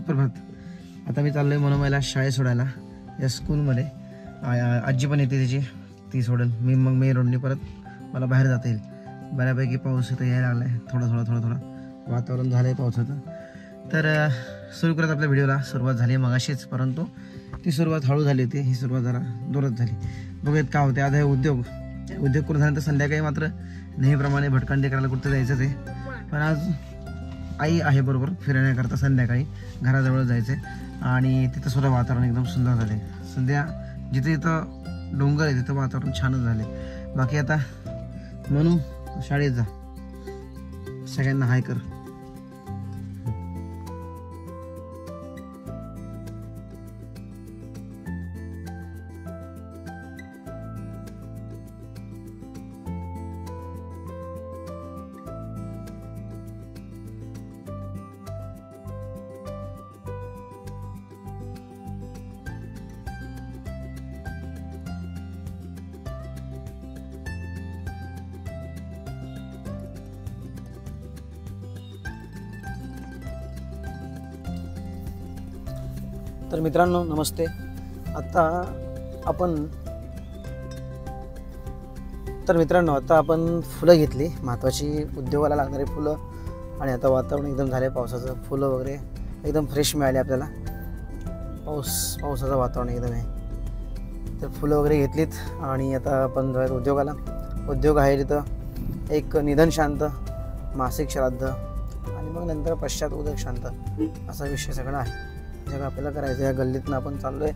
सुप्रभात. आता मी चाललोय मनोमाईला शाळेत सोडायला या स्कूलमध्ये. आजी पण येते त्याची, ती सोडेल. मग मेन रोडने परत मला बाहेर जाता येईल. बऱ्यापैकी पाऊस इथं यायला लागला आहे, थोडा वातावरण झालं आहे पावसाचं. तर सुरू करत आपल्या व्हिडिओला. सुरुवात झाली मगाशीच, परंतु ती सुरुवात हळू झाली होती, ही सुरुवात जरा जोरात झाली. बघूयात काय होते. आता हे उद्योग करून झाल्यानंतर संध्याकाळी मात्र नेहमीप्रमाणे भटकंती करायला कुठं जायचं ते. पण आज आई आहे बरोबर फिरण्याकरता. संध्याकाळी घराजवळ जायचं आहे आणि तिथं सुद्धा वातावरण एकदम सुंदर झाले. सध्या जिथे इथं डोंगर आहे तिथं वातावरण छानच झाले. बाकी आता म्हणू शाळेत जा, सगळ्यांना हाय कर. तर मित्रांनो नमस्ते. आता आपण फुलं घेतली, महत्त्वाची उद्योगाला लागणारी फुलं. आणि आता वातावरण एकदम झाले पावसाचं. फुलं वगैरे एकदम फ्रेश मिळाले आपल्याला. पावसाचं वातावरण एकदम आहे. तर फुलं वगैरे घेतलीत आणि आता आपण जाऊयात उद्योगाला. उद्योग आहे तिथं एक निधन शांत, मासिक श्राद्ध आणि मग नंतर पश्चात उदक शांत असा विषय सगळा आहे. जग आपल्याला करायचं. या गल्लीतनं आपण चाललो आहे,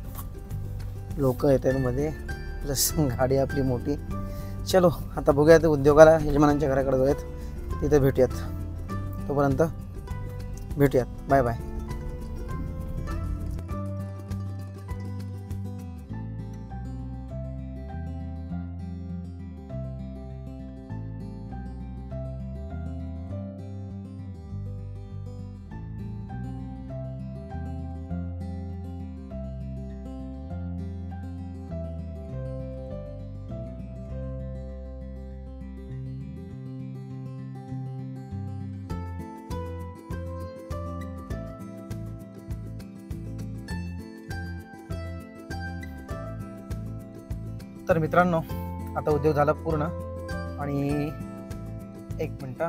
लोक येतात मध्ये, प्लस गाडी आपली मोठी. चलो आता बघूयात उद्योगाला. यजमानांच्या घराकडे जाऊयात, तिथे भेटूयात. तोपर्यंत भेटूयात. Bye bye. तर मित्रांनो आता उद्योग झाला पूर्ण. आणि एक मिनटं,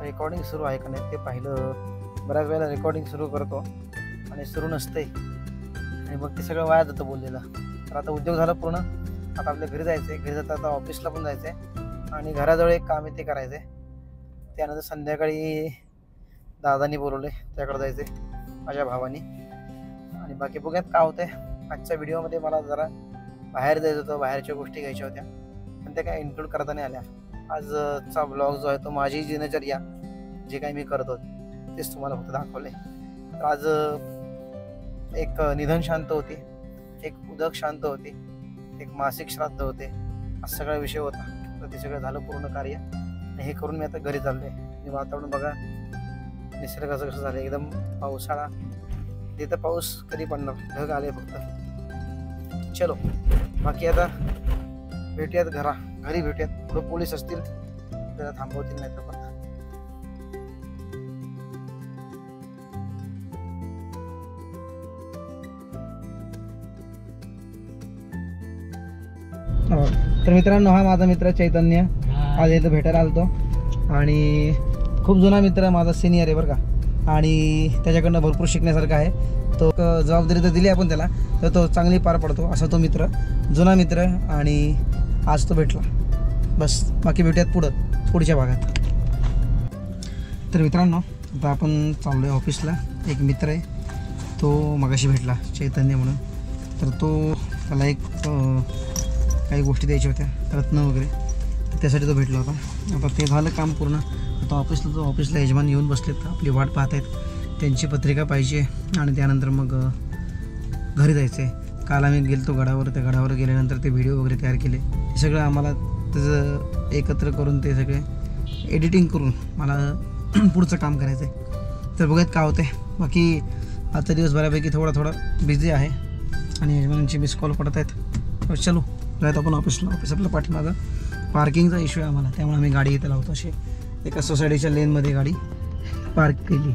रेकॉर्डिंग सुरू आहे का नाही ते पाहिलं. बऱ्याच वेळेला रेकॉर्डिंग सुरू करतो आणि सुरू नसते आणि मग ते सगळं वाया जातं बोललेलं. तर आता उद्योग झाला पूर्ण. आता आपल्या घरी जायचं आहे. घरी जाता आता ऑफिसला पण जायचं आहे आणि घराजवळ एक काम आहे ते करायचं आहे. त्यानंतर संध्याकाळी दादानी बोलवले, त्याकडे जायचं आहे माझ्या भावानी. आणि बाकी बघूयात काय होतं आहे. आजच्या व्हिडिओमध्ये मला जरा बाहेर जायचं होतं, बाहेरच्या गोष्टी घ्यायच्या होत्या, पण त्या काय इन्क्लूड करता नाही आल्या. आजचा ब्लॉग जो आहे तो माझी दिनचर्या, जे काही मी करतो तेच तुम्हाला फक्त दाखवले. तर आज एक निधन शांत होती, एक उदक शांत होती, एक मासिक श्राद्ध होते, हा सगळा विषय होता. तर ते सगळं झालं पूर्ण कार्य. आणि हे करून मी आता घरी चाललो आहे. आणि वातावरण बघा, निसर्गाचं कसं झालं, एकदम पावसाळा. तिथं पाऊस कधी पडणार, ढग आले फक्त. चलो बाकी आता भेटूयात घरी भेटूयात. पुढं पोलीस असतील त्याला थांबवतील, नाही तर पण. तर मित्रांनो हा माझा मित्र चैतन्य, आज इथं भेटायला आलतो. आणि खूप जुना मित्र, माझा सिनियर आहे बरं का. आणि त्याच्याकडनं भरपूर शिकण्यासारखं आहे. तो जबाबदारी तर दिली आपण त्याला, तर तो चांगली पार पडतो असा तो मित्र, जुना मित्र. आणि आज तो भेटला बस. बाकी भेटूयात पुढच्या भागात. तर मित्रांनो आता आपण चाललो आहे ऑफिसला. एक मित्र आहे तो मगाशी भेटला, चैतन्य म्हणून. तर त्याला एक काही गोष्टी द्यायच्या होत्या, रत्न वगैरे, तर त्यासाठी तो भेटला होता. आता ते झालं काम पूर्ण. आता ऑफिसला यजमान येऊन बसलेत, आपली वाट पाहत आहेत. त्यांची पत्रिका पाहिजे आणि त्यानंतर मग घरी जायचं आहे. काल आम्ही गेलो गडावर. त्या गडावर गेल्यानंतर ते व्हिडिओ वगैरे तयार केले. ते सगळं आम्हाला त्याचं एकत्र करून ते सगळे एडिटिंग करून मला पुढचं काम करायचं आहे. तर बघूयात काय होतं आहे. बाकी आजचा दिवस बऱ्यापैकी थोडा बिझी आहे आणि यजमानांची मिस कॉल पडत आहेत. चलो जायत आपण ऑफिसला. ऑफिस आपलं पाठीमागं पार्किंगचा इश्यू आहे आम्हाला, त्यामुळे आम्ही गाडी इथं लावतो. अशी एका सोसायटीच्या लेनमध्ये गाडी पार्क केली.